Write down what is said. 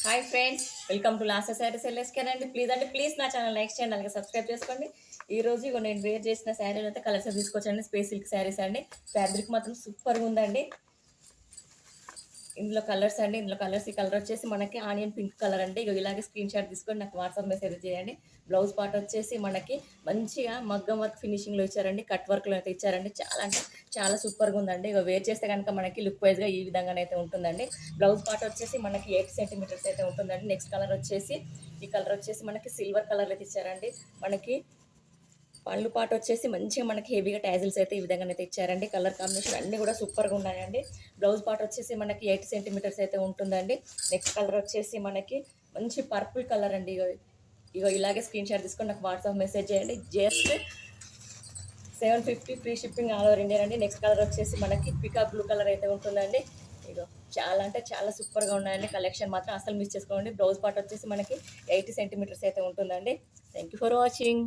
Hi friends, welcome to last saris LSK అండి. Please నా channel like చేయండి, అలాగే సబ్స్క్రైబ్ చేసుకోండి. ఈ రోజు ఇగో నేను వేర్ చేసిన శారీలు అయితే కలర్స్ తీసుకొచ్చండి. స్పేస్ సిల్క్ శారీస్ అండి. ఫ్యాబ్రిక్ మాత్రం సూపర్గా ఉందండి. ఇందులో కలర్స్ అండి, ఇందులో కలర్స్, ఈ కలర్ వచ్చేసి మనకి ఆనియన్ పింక్ కలర్ అండి. ఇక ఇలాగే స్క్రీన్ షాట్ తీసుకొని నాకు వాట్సాప్ మెసేజ్ చేయండి. బ్లౌజ్ పార్ట్ వచ్చేసి మనకి మంచిగా మగ్గం వర్క్ ఫినిషింగ్లో ఇచ్చారండి, కట్ వర్క్లో అయితే ఇచ్చారండి. చాలా అంటే చాలా సూపర్గా ఉందండి. ఇక వేర్ చేస్తే కనుక మనకి లుక్ వైజ్గా ఈ విధంగానైతే ఉంటుందండి. బ్లౌజ్ పార్ట్ వచ్చేసి మనకి 8 సెంటీమీటర్స్ అయితే ఉంటుందండి. నెక్స్ట్ కలర్ వచ్చేసి ఈ కలర్ వచ్చేసి మనకి సిల్వర్ కలర్ అయితే ఇచ్చారండి. మనకి పళ్ళు పాట వచ్చేసి మంచిగా మనకి హెవీగా ట్యాజిల్స్ అయితే ఈ విధంగా అయితే ఇచ్చారండి. కలర్ కాంబినేషన్ అన్నీ కూడా సూపర్గా ఉన్నాయండి. బ్లౌజ్ పాట వచ్చేసి మనకి 8 సెంటీమీటర్స్ అయితే ఉంటుందండి. నెక్స్ట్ కలర్ వచ్చేసి మనకి మంచి పర్పుల్ కలర్ అండి. ఇగో ఇలాగే స్క్రీన్ షాట్ తీసుకొని నాకు వాట్సాప్ మెసేజ్ చేయండి. Just 750 free shipping all over India అండి. నెక్స్ట్ కలర్ వచ్చేసి మనకి పికాక్ బ్లూ కలర్ అయితే ఉంటుందండి. ఇగో చాలా అంటే చాలా సూపర్గా ఉన్నాయండి. కలెక్షన్ మాత్రం అసలు మిస్ చేసుకోండి. బ్లౌజ్ పార్ట్ వచ్చేసి మనకి 80 సెంటీమీటర్స్ అయితే ఉంటుందండి. Thank you for watching.